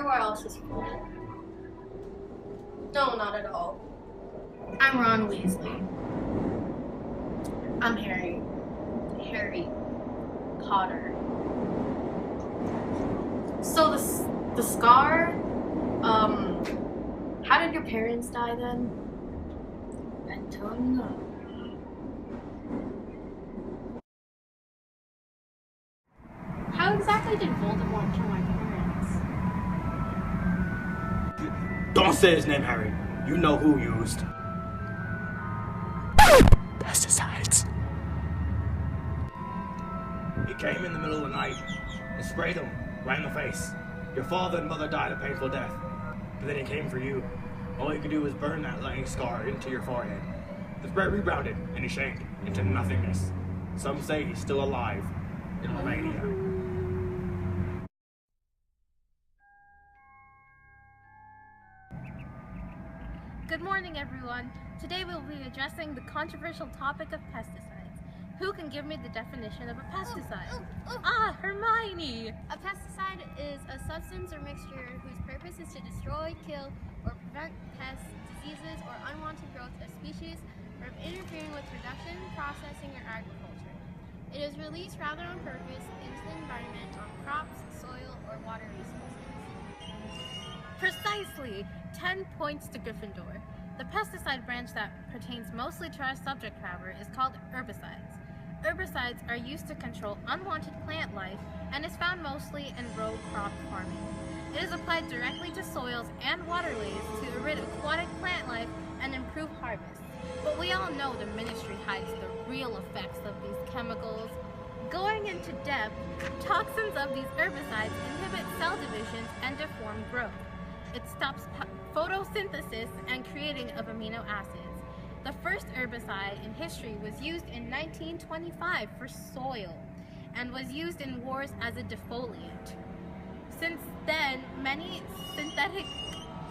everywhere else is full. No, not at all. I'm Ron Weasley. I'm Harry. Harry Potter. So the scar, how did your parents die then? I don't know. How exactly did Voldemort kill my parents? Don't say his name, Harry. You know who used pesticides. He came in the middle of the night and sprayed them right in the face. Your father and mother died a painful death, but then he came for you. All he could do was burn that lightning scar into your forehead. The spray rebounded and he shrank into nothingness. Some say he's still alive in Romania. Good morning, everyone. Today we'll be addressing the controversial topic of pesticides. Who can give me the definition of a pesticide? Hermione! A pesticide is a substance or mixture whose purpose is to destroy, kill, or prevent pests, diseases, or unwanted growth of species from interfering with production, processing, or agriculture. It is released rather on purpose into the environment on crops, soil, or water resources. Precisely! 10 points to Gryffindor. The pesticide branch that pertains mostly to our subject matter is called herbicides. Herbicides are used to control unwanted plant life and is found mostly in row crop farming. It is applied directly to soils and waterways to rid aquatic plant life and improve harvest. But we all know the ministry hides the real effects of these chemicals. Going into depth, toxins of these herbicides inhibit cell division and deform growth. It stops photosynthesis and creating of amino acids. The first herbicide in history was used in 1925 for soil and was used in wars as a defoliant. Since then, many synthetic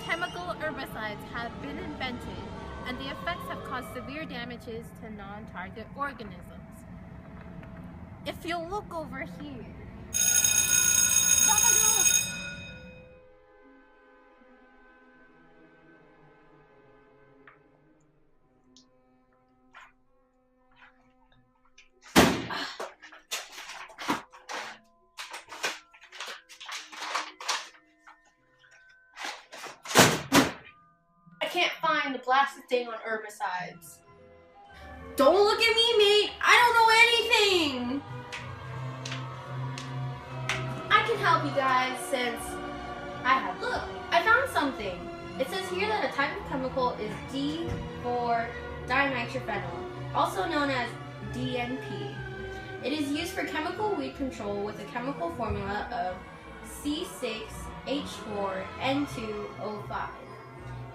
chemical herbicides have been invented and the effects have caused severe damages to non-target organisms. If you look over here, I can't find the blasted thing on herbicides. Don't look at me, mate. I don't know anything. I can help you guys since I have. Look, I found something. It says here that a type of chemical is D4-dinitrophenol, also known as DNP. It is used for chemical weed control with a chemical formula of C6H4N2O5.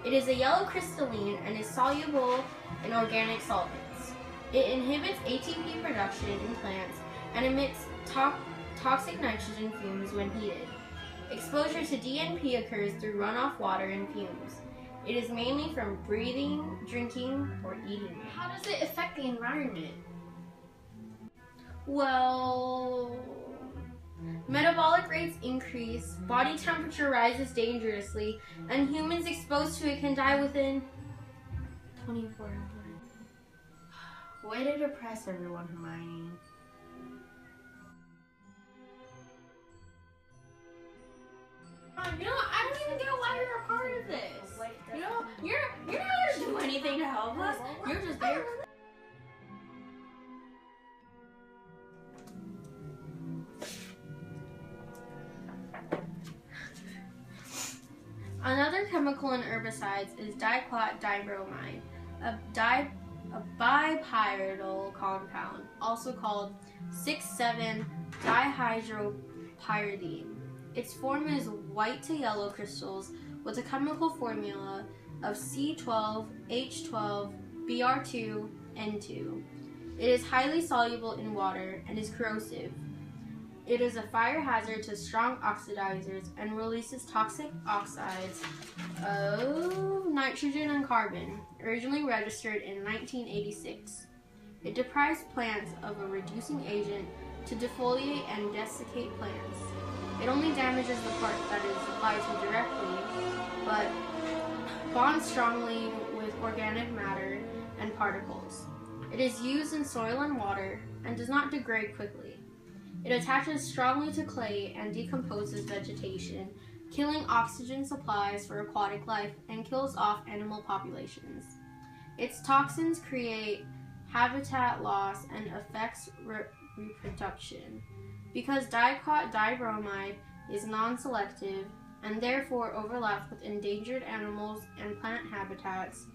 It is a yellow crystalline and is soluble in organic solvents. It inhibits ATP production in plants and emits toxic nitrogen fumes when heated. Exposure to DNP occurs through runoff water and fumes. It is mainly from breathing, drinking, or eating. How does it affect the environment? Well, metabolic rates increase, body temperature rises dangerously, and humans exposed to it can die within 24 hours. Way to depress everyone, Hermione. You know, I don't even get why you're a part of this. You know, you're not here to do anything to help us. You're just there. Another chemical in herbicides is diclot-dibromide, a bipyridal compound, also called 6,7-dihydropyridine. Its form is white to yellow crystals with a chemical formula of C12H12Br2N2. It is highly soluble in water and is corrosive. It is a fire hazard to strong oxidizers and releases toxic oxides of nitrogen and carbon, originally registered in 1986. It deprives plants of a reducing agent to defoliate and desiccate plants. It only damages the part that is applied to directly, but bonds strongly with organic matter and particles. It is used in soil and water and does not degrade quickly. It attaches strongly to clay and decomposes vegetation, killing oxygen supplies for aquatic life and kills off animal populations. Its toxins create habitat loss and affects reproduction. Because dicot dibromide is non-selective and therefore overlaps with endangered animals and plant habitats,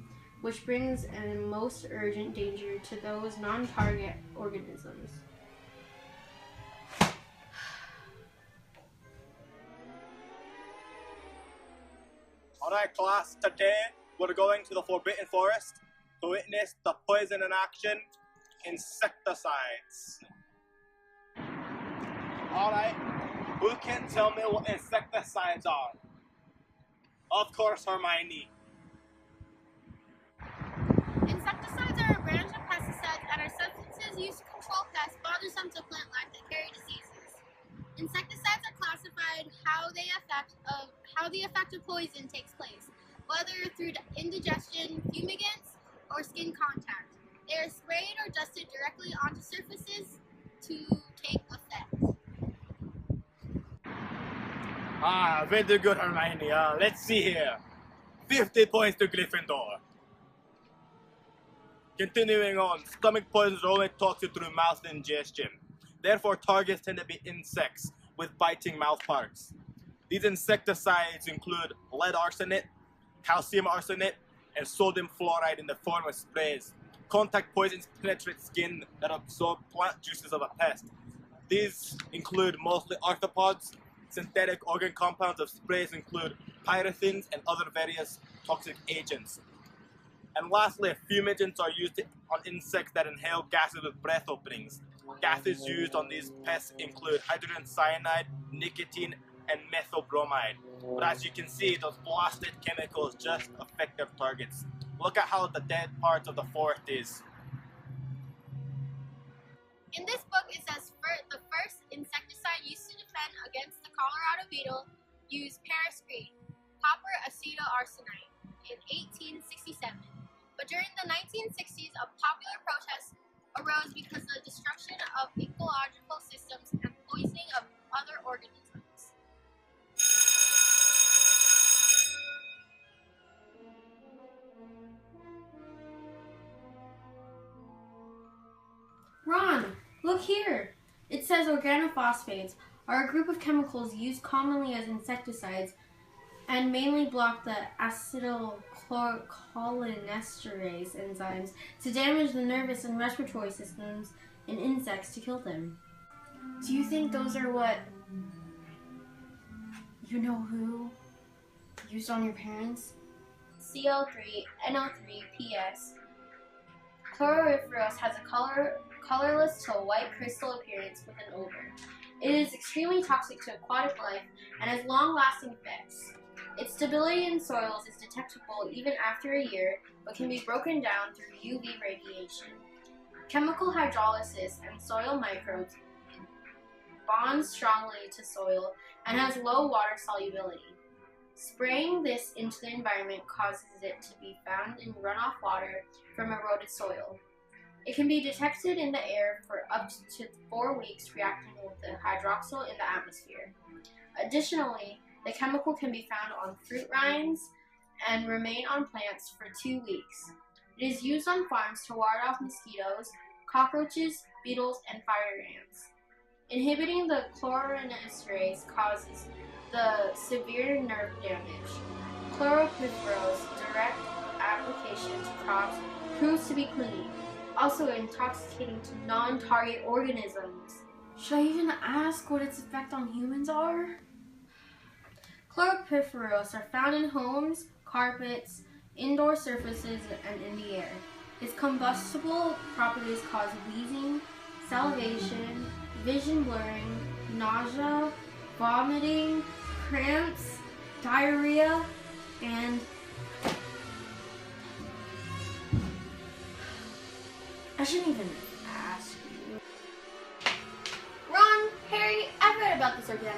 which brings a most urgent danger to those non-target organisms. Alright class, today we're going to the Forbidden Forest to witness the poison in action, insecticides. Alright, who can tell me what insecticides are? Of course, Hermione. Insecticides are a branch of pesticides and are substances used to control pests bothersome to plant life that carry diseases. Insecticides are classified how the effect of poison takes place, whether through indigestion, fumigants, or skin contact. They are sprayed or dusted directly onto surfaces to take effect. Very good, Hermione. Let's see here. 50 points to Gryffindor. Continuing on, stomach poisons are only toxic through mouth ingestion. Therefore, targets tend to be insects with biting mouth parts. These insecticides include lead arsenate, calcium arsenate, and sodium fluoride in the form of sprays. Contact poisons penetrate skin that absorb plant juices of a pest. These include mostly arthropods. Synthetic organ compounds of sprays include pyrothins and other various toxic agents. And lastly, fumigants are used on insects that inhale gases with breath openings. Gases used on these pests include hydrogen cyanide, nicotine, and methyl bromide. But as you can see, those blasted chemicals just affect their targets. Look at how the dead part of the forest is. In this book, it says the first insecticide used to defend against the Colorado beetle used paraskrit, copper acetoarsenite, in 1867. But during the 1960s, a popular protest arose because of the destruction of ecological systems and poisoning of other organisms. Ron, look here! It says organophosphates are a group of chemicals used commonly as insecticides and mainly block the acetylcholinesterase enzymes to damage the nervous and respiratory systems in insects to kill them. Do you think those are what you-know-who used on your parents? Cl3, NO3, PS. Chloriferous has a colorless to white crystal appearance with an odor. It is extremely toxic to aquatic life and has long-lasting effects. Its stability in soils is detectable even after a year, but can be broken down through UV radiation. Chemical hydrolysis and soil microbes bond strongly to soil and has low water solubility. Spraying this into the environment causes it to be found in runoff water from eroded soil. It can be detected in the air for up to 4 weeks, reacting with the hydroxyl in the atmosphere. Additionally, the chemical can be found on fruit rinds and remain on plants for 2 weeks. It is used on farms to ward off mosquitoes, cockroaches, beetles, and fire ants. Inhibiting the cholinesterase causes the severe nerve damage. Chlorpyrifos direct application to crops proves to be clean, also intoxicating to non-target organisms. Should I even ask what its effect on humans are? Chlorpyrifos are found in homes, carpets, indoor surfaces, and in the air. Its combustible properties cause wheezing, salivation, vision blurring, nausea, vomiting, cramps, diarrhea, and I shouldn't even ask you. Ron, Harry, I've read about this organic